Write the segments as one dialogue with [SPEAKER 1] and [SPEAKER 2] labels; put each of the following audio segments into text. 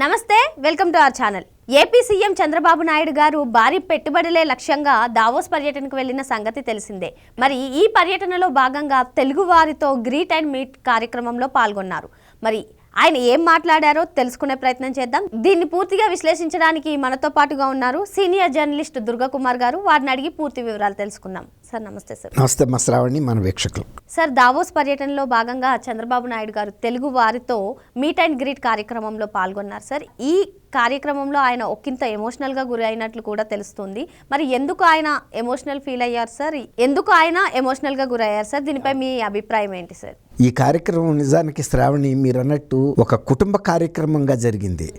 [SPEAKER 1] నమస్తే, welcome to our channel. AP CM Chandrababu Naidu గారు భారీ పెట్టుబడులే లక్ష్యంగా దావోస్ పర్యటనకు వెళ్లిన సంగతి తెలిసిందే. మరి ఈ పర్యటనలో భాగంగా తెలుగు వారితో గ్రీట్ అండ్ మీట్ కార్యక్రమంలో పాల్గొన్నారు. మరి ఆయన ఏం మాట్లాడారో తెలుసుకునే ప్రయత్నం చేద్దాం. దీన్ని పూర్తిగా విశ్లేషించడానికి మనతో పాటుగా ఉన్నారు సీనియర్ జర్నలిస్ట్ దుర్గాకుమార్ గారు. వారిని అడిగి పూర్తి వివరాలు తెలుసుకుందాం. సార్ నమస్తే. సార్
[SPEAKER 2] నమస్తే. శ్రావణి, మన వీక్షకులు.
[SPEAKER 1] సార్, దావోస్ పర్యటనలో భాగంగా చంద్రబాబు నాయుడు గారు తెలుగు వారితో మీట్ అండ్ గ్రీట్ కార్యక్రమంలో పాల్గొన్నారు. సార్, ఈ కార్యక్రమంలో ఆయన ఒకంత ఎమోషనల్ గా గురి అయినట్లు కూడా తెలుస్తుంది. మరి ఎందుకు ఆయన ఎమోషనల్ ఫీల్ అయ్యారు సార్? ఎందుకు ఆయన ఎమోషనల్ గా గురయ్యారు సార్? దీనిపై మీ అభిప్రాయం ఏంటి సార్?
[SPEAKER 2] ఈ కార్యక్రమం నిజానికి శ్రావణి, మీరు అన్నట్టు ఒక కుటుంబ కార్యక్రమంగా జరిగింది.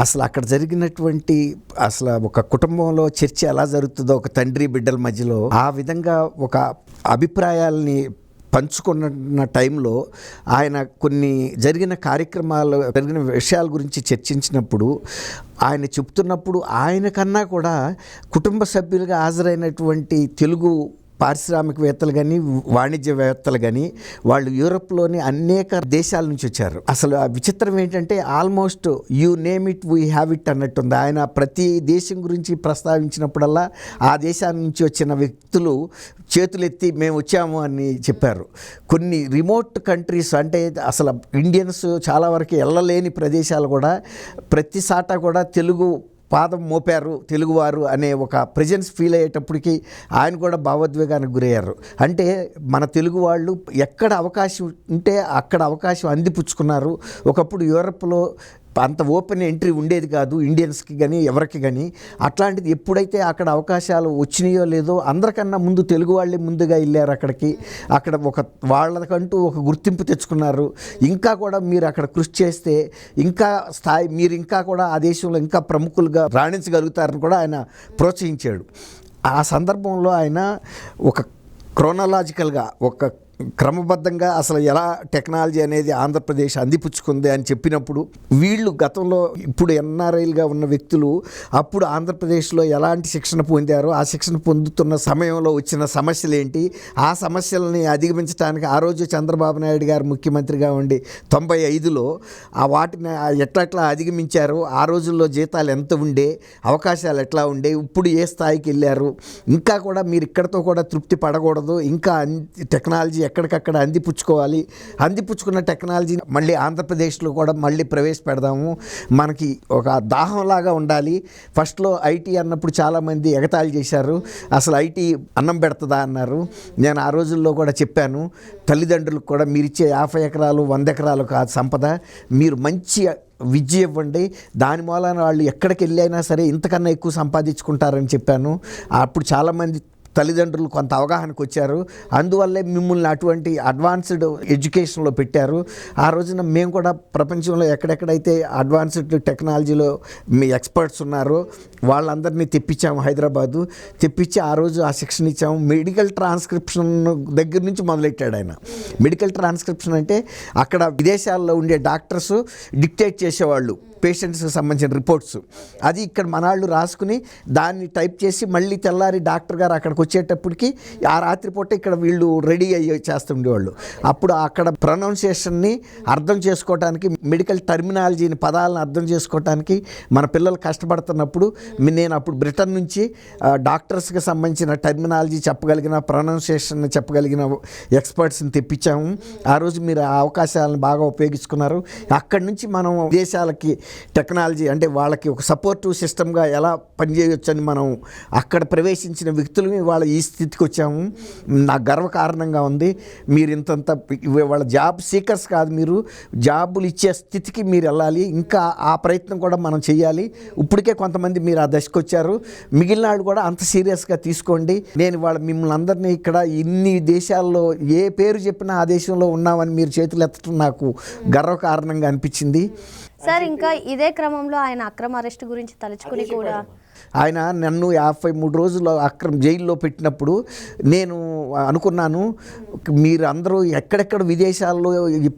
[SPEAKER 2] అసలు అక్కడ జరిగినటువంటి ఒక కుటుంబంలో చర్చ ఎలా జరుగుతుందో ఒక తండ్రి బిడ్డల మధ్యలో ఆ విధంగా ఒక అభిప్రాయాల్ని పంచుకున్న టైంలో ఆయన కొన్ని జరిగిన కార్యక్రమాలు, జరిగిన విషయాల గురించి చర్చించినప్పుడు ఆయన చెప్తున్నప్పుడు ఆయన కన్నా కూడా కుటుంబ సభ్యులుగా హాజరైనటువంటి తెలుగు పారిశ్రామికవేత్తలు కానీ వాణిజ్యవేత్తలు కానీ వాళ్ళు యూరోప్లోని అనేక దేశాల నుంచి వచ్చారు. అసలు ఆ విచిత్రం ఏంటంటే almost you name it we have it అన్నట్టుంది. ఆయన ప్రతి దేశం గురించి ప్రస్తావించినప్పుడల్లా ఆ దేశాల నుంచి వచ్చిన వ్యక్తులు చేతులెత్తి మేము వచ్చాము అని చెప్పారు. కొన్ని రిమోట్ కంట్రీస్, అంటే అసలు ఇండియన్స్ చాలా వరకు వెళ్ళలేని ప్రదేశాలు కూడా ప్రతి సాట కూడా తెలుగు పాదం మోపారు తెలుగువారు అనే ఒక ప్రెజెన్స్ ఫీల్ అయ్యేటప్పటికి ఆయన కూడా భావోద్వేగానికి గురయ్యారు. అంటే మన తెలుగు వాళ్ళు ఎక్కడ అవకాశం ఉంటే అక్కడ అవకాశం అందిపుచ్చుకున్నారు. ఒకప్పుడు యూరప్లో అంత ఓపెన్ ఎంట్రీ ఉండేది కాదు ఇండియన్స్కి కానీ ఎవరికి కానీ. అట్లాంటిది ఎప్పుడైతే అక్కడ అవకాశాలు వచ్చినాయో లేదో అందరికన్నా ముందు తెలుగు వాళ్ళే ముందుగా వెళ్ళారు అక్కడికి. అక్కడ వాళ్ళకంటూ ఒక గుర్తింపు తెచ్చుకున్నారు. ఇంకా కూడా మీరు అక్కడ కృషి చేస్తే ఇంకా స్థాయి, మీరు ఇంకా కూడా ఆ దేశంలో ఇంకా ప్రముఖులుగా రాణించగలుగుతారని కూడా ఆయన ప్రోత్సహించాడు. ఆ సందర్భంలో ఆయన ఒక క్రోనలాజికల్గా ఒక క్రమబద్ధంగా అసలు ఎలా టెక్నాలజీ అనేది ఆంధ్రప్రదేశ్ అందిపుచ్చుకుంది అని చెప్పినప్పుడు, వీళ్ళు గతంలో ఇప్పుడు ఎన్ఆర్ఐలుగా ఉన్న వ్యక్తులు అప్పుడు ఆంధ్రప్రదేశ్లో ఎలాంటి శిక్షణ పొందారో, ఆ శిక్షణ పొందుతున్న సమయంలో వచ్చిన సమస్యలు ఏంటి, ఆ సమస్యలని అధిగమించడానికి ఆ రోజు చంద్రబాబు నాయుడు గారు ముఖ్యమంత్రిగా ఉండి 95లో ఆ వాటిని ఎట్లా అధిగమించారు, ఆ రోజుల్లో జీతాలు ఎంత ఉండే, అవకాశాలు ఎట్లా ఉండే, ఇప్పుడు ఏ స్థాయికి వెళ్ళారు, ఇంకా కూడా మీరు ఇక్కడతో కూడా తృప్తి పడకూడదు, ఇంకా టెక్నాలజీ ఎక్కడికక్కడ అందిపుచ్చుకున్న టెక్నాలజీని మళ్ళీ ఆంధ్రప్రదేశ్లో కూడా మళ్ళీ ప్రవేశపెడదాము, మనకి ఒక దాహంలాగా ఉండాలి. ఫస్ట్లో ఐటీ అన్నప్పుడు చాలామంది ఎగతాళి చేశారు, అసలు ఐటీ అన్నం పెడుతుందా అన్నారు. నేను ఆ రోజుల్లో కూడా చెప్పాను, తల్లిదండ్రులకు కూడా మీరిచ్చే 50 ఎకరాలు 100 ఎకరాలు కాదు సంపద, మీరు మంచి విద్య ఇవ్వండి, దాని మూలాన వాళ్ళు ఎక్కడికి వెళ్ళైనా సరే ఇంతకన్నా ఎక్కువ సంపాదించుకుంటారని చెప్పాను. అప్పుడు చాలామంది తల్లిదండ్రులు కొంత అవగాహనకు వచ్చారు. అందువల్లే మిమ్మల్ని అటువంటి అడ్వాన్స్డ్ ఎడ్యుకేషన్లో పెట్టారు. ఆ రోజున మేము కూడా ప్రపంచంలో ఎక్కడెక్కడైతే అడ్వాన్స్డ్ టెక్నాలజీలో మీ ఎక్స్పర్ట్స్ ఉన్నారో వాళ్ళందరినీ తెప్పించాము, హైదరాబాదు తెప్పించి ఆ రోజు ఆ శిక్షణ ఇచ్చాము. మెడికల్ ట్రాన్స్క్రిప్షన్ దగ్గర నుంచి మొదలెట్టాడు ఆయన. మెడికల్ ట్రాన్స్క్రిప్షన్ అంటే అక్కడ విదేశాల్లో ఉండే డాక్టర్స్ డిక్టేట్ చేసేవాళ్ళు పేషెంట్స్కి సంబంధించిన రిపోర్ట్స్, అది ఇక్కడ మనాళ్ళు రాసుకుని దాన్ని టైప్ చేసి మళ్ళీ తెల్లారి డాక్టర్ గారు అక్కడికి వచ్చేటప్పటికి ఆ రాత్రిపూట ఇక్కడ వీళ్ళు రెడీ అయ్యి చేస్తుండేవాళ్ళు. అప్పుడు అక్కడ ప్రొనౌన్సియేషన్ని అర్థం చేసుకోవడానికి, మెడికల్ టర్మినాలజీని పదాలను అర్థం చేసుకోవడానికి మన పిల్లలు కష్టపడుతున్నప్పుడు నేను అప్పుడు బ్రిటన్ నుంచి డాక్టర్స్కి సంబంధించిన టర్మినాలజీ చెప్పగలిగిన, ప్రొనౌన్సియేషన్ చెప్పగలిగిన ఎక్స్పర్ట్స్ని తెప్పించాము. ఆ రోజు మీరు ఆ అవకాశాలను బాగా ఉపయోగించుకున్నారు. అక్కడి నుంచి మనం దేశాలకి టెక్నాలజీ అంటే వాళ్ళకి ఒక సపోర్టివ్ సిస్టమ్గా ఎలా పనిచేయొచ్చని మనం అక్కడ ప్రవేశించిన వ్యక్తులని వాళ్ళ ఈ స్థితికి వచ్చాము. నాకు గర్వకారణంగా ఉంది. మీరు ఇంతంత వాళ్ళ జాబ్ సీకర్స్ కాదు, మీరు జాబులు ఇచ్చే స్థితికి మీరు వెళ్ళాలి. ఇంకా ఆ ప్రయత్నం కూడా మనం చేయాలి. ఇప్పటికే కొంతమంది మీరు ఆ దశకు వచ్చారు, మిగిలిన వాళ్ళు కూడా అంత సీరియస్గా తీసుకోండి. నేను మిమ్మల్ని అందరినీ ఇక్కడ ఇన్ని దేశాల్లో ఏ పేరు చెప్పినా ఆ దేశంలో ఉన్నామని మీరు చేతులు ఎత్తడం నాకు గర్వకారణంగా అనిపించింది.
[SPEAKER 1] సార్, ఇంకా ఇదే క్రమంలో ఆయన అక్రమ అరెస్ట్ గురించి తలుచుకుని కూడా
[SPEAKER 2] ఆయన నన్ను 53 రోజులు జైల్లో పెట్టినప్పుడు నేను అనుకున్నాను, మీరు అందరూ ఎక్కడెక్కడ విదేశాల్లో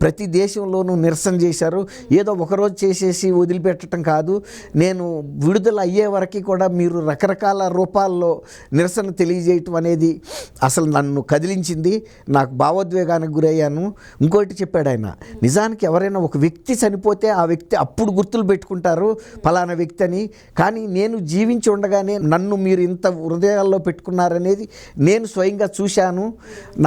[SPEAKER 2] ప్రతి దేశంలోనూ నిరసన చేశారు, ఏదో ఒకరోజు చేసేసి వదిలిపెట్టడం కాదు, నేను విడుదల అయ్యే వరకు కూడా మీరు రకరకాల రూపాల్లో నిరసన తెలియజేయటం అనేది అసలు నన్ను కదిలించింది, నాకు భావోద్వేగానికి గురయ్యాను. ఇంకోటి చెప్పాడు ఆయన, నిజానికి ఎవరైనా ఒక వ్యక్తి చనిపోతే ఆ వ్యక్తి అప్పుడు గుర్తులు పెట్టుకుంటారు ఫలానా వ్యక్తి అని, కానీ నేను జీవించి ఉండగానే నన్ను మీరు ఇంత హృదయాల్లో పెట్టుకున్నారనేది నేను స్వయంగా చూశాను.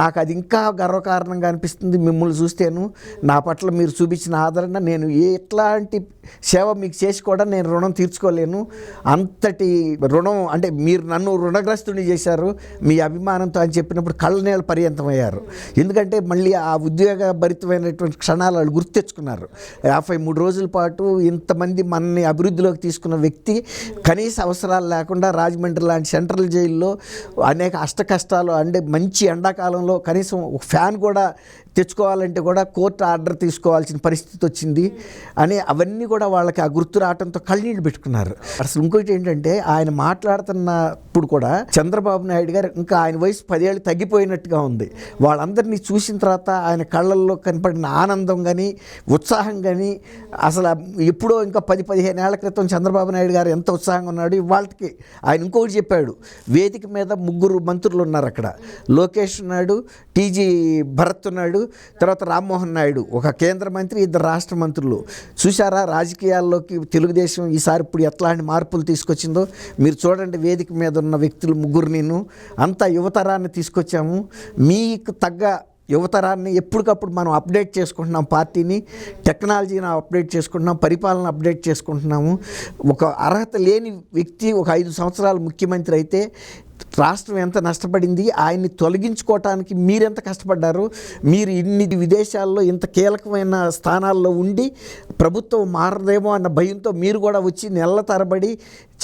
[SPEAKER 2] నాకు అది ఇంకా గర్వకారణంగా అనిపిస్తుంది మిమ్మల్ని చూస్తేను. నా పట్ల మీరు చూపించిన ఆదరణ, నేను ఎట్లాంటి సేవ మీకు చేసి కూడా నేను రుణం తీర్చుకోలేను. అంతటి రుణం అంటే మీరు నన్ను రుణగ్రస్తుని చేశారు మీ అభిమానంతో అని చెప్పినప్పుడు కళ్ళనీళ్ళ పర్యంతమయ్యారు. ఎందుకంటే మళ్ళీ ఆ ఉద్వేగభరితమైనటువంటి క్షణాలు వాళ్ళు గుర్తు తెచ్చుకున్నారు. 53 రోజుల పాటు ఇంతమంది మనని అభివృద్ధిలోకి తీసుకున్న వ్యక్తి కనీస అవసరాలు లేకుండా రాజమండ్రి లాంటి సెంట్రల్ జైల్లో అనేక అష్టకష్టాలు, అంటే మంచి ఎండాకాలంలో కనీసం ఒక ఫ్యాన్ కూడా తెచ్చుకోవాలంటే కూడా కోర్టు ఆర్డర్ తీసుకోవాల్సిన పరిస్థితి వచ్చింది అని అవన్నీ కూడా వాళ్ళకి ఆ గుర్తు రావడంతో కళ్ళనీళ్ళు పెట్టుకున్నారు. అసలు ఇంకోటి ఏంటంటే ఆయన మాట్లాడుతున్నప్పుడు కూడా చంద్రబాబు నాయుడు గారు ఇంకా ఆయన వయసు 10 ఏళ్ళు తగ్గిపోయినట్టుగా ఉంది. వాళ్ళందరినీ చూసిన తర్వాత ఆయన కళ్ళల్లో కనపడిన ఆనందం కానీ ఉత్సాహం కానీ అసలు ఎప్పుడో ఇంకా 10-15 ఏళ్ల క్రితం చంద్రబాబు నాయుడు గారు ఎంత ఉత్సాహంగా ఉన్నాడు, వాళ్ళకి ఆయన ఇంకొకటి చెప్పాడు, వేదిక మీద 3 మంత్రులు ఉన్నారు అక్కడ, లోకేష్ ఉన్నాడు, టీజీ భరత్ ఉన్నాడు, తర్వాత రామ్మోహన్ నాయుడు ఒక కేంద్ర మంత్రి, 2 రాష్ట్ర మంత్రులు. చూసారా రాజకీయాల్లోకి తెలుగుదేశం ఈసారి ఇప్పుడు ఎట్లాంటి మార్పులు తీసుకొచ్చిందో మీరు చూడండి. వేదిక మీద ఉన్న వ్యక్తులు 3 నేను అంతా యువతరాన్ని తీసుకొచ్చాము, మీకు తగ్గ యువతరాన్ని ఎప్పటికప్పుడు మనం అప్డేట్ చేసుకుంటున్నాం, పార్టీని టెక్నాలజీని అప్డేట్ చేసుకుంటున్నాం, పరిపాలన అప్డేట్ చేసుకుంటున్నాము. ఒక అర్హత లేని వ్యక్తి ఒక 5 సంవత్సరాలు ముఖ్యమంత్రి అయితే రాష్ట్రం ఎంత నష్టపడింది, ఆయన్ని తొలగించుకోవటానికి మీరెంత కష్టపడ్డారు, మీరు ఇన్ని విదేశాల్లో ఇంత కీలకమైన స్థానాల్లో ఉండి ప్రభుత్వం మారదేమో అన్న భయంతో మీరు కూడా వచ్చి నెలల తరబడి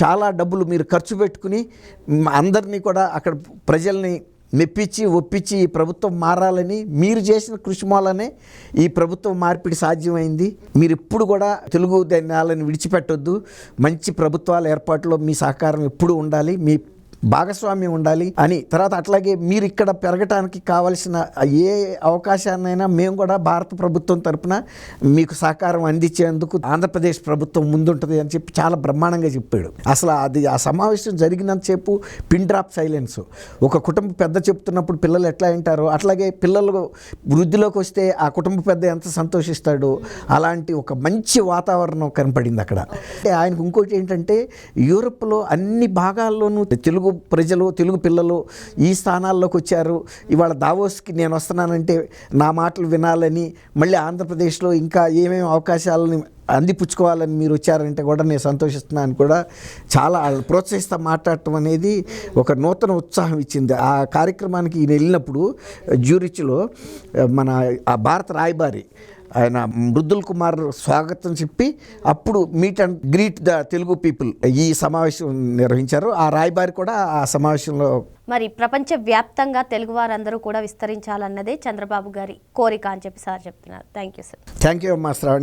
[SPEAKER 2] చాలా డబ్బులు మీరు ఖర్చు పెట్టుకుని అందరినీ కూడా అక్కడ ప్రజల్ని మెప్పించి ఒప్పించి ఈ ప్రభుత్వం మారాలని మీరు చేసిన కృషి మూలనే ఈ ప్రభుత్వం మార్పిడి సాధ్యమైంది. మీరు ఎప్పుడు కూడా తెలుగు నేలని విడిచిపెట్టొద్దు, మంచి ప్రభుత్వాల ఏర్పాటులో మీ సహకారం ఎప్పుడు ఉండాలి, మీ భాగస్వామ్యం ఉండాలి అని. తర్వాత అట్లాగే మీరు ఇక్కడ పెరగటానికి కావాల్సిన ఏ అవకాశాన్నైనా మేము కూడా భారత ప్రభుత్వం తరపున మీకు సహకారం అందించేందుకు ఆంధ్రప్రదేశ్ ప్రభుత్వం ముందుంటుంది అని చెప్పి చాలా బ్రహ్మాండంగా చెప్పాడు. అసలు అది ఆ సమావేశం జరిగినంతసేపు పిన్ డ్రాప్ సైలెన్స్. ఒక కుటుంబ పెద్ద చెప్తున్నప్పుడు పిల్లలు ఎట్లా వింటారో అట్లాగే పిల్లలు వృద్ధిలోకి వస్తే ఆ కుటుంబ పెద్ద ఎంత సంతోషిస్తాడో అలాంటి ఒక మంచి వాతావరణం కనపడింది అక్కడ. ఆయనకు ఇంకోటి ఏంటంటే యూరోప్లో అన్ని భాగాల్లోనూ తెలుగు ప్రజలు తెలుగు పిల్లలు ఈ స్థానాల్లోకి వచ్చారు. ఇవాళ దావోస్కి నేను వస్తున్నానంటే నా మాటలు వినాలని, మళ్ళీ ఆంధ్రప్రదేశ్లో ఇంకా ఏమేమి అవకాశాలని అందిపుచ్చుకోవాలని మీరు వచ్చారంటే కూడా నేను సంతోషిస్తున్నాను కూడా చాలా ప్రోత్సహిస్తూ మాట్లాడటం అనేది ఒక నూతన ఉత్సాహం ఇచ్చింది. ఆ కార్యక్రమానికి ఈయన వెళ్ళినప్పుడు జ్యూరిచ్లో మన ఆ భారత రాయబారి ఆయన మృదుల్ కుమార్ స్వాగతం చెప్పి అప్పుడు meet and greet the Telugu people ఈ సమావేశం నిర్వహించారు. ఆ రాయబారి కూడా ఆ సమావేశంలో
[SPEAKER 1] మరి ప్రపంచ వ్యాప్తంగా తెలుగు వారందరూ కూడా విస్తరించాలన్నదే చంద్రబాబు గారి కోరిక అని చెప్పి సార్ చెప్తున్నారు. Thank you sir.
[SPEAKER 2] Thank you అమ్మా శ్రావణి.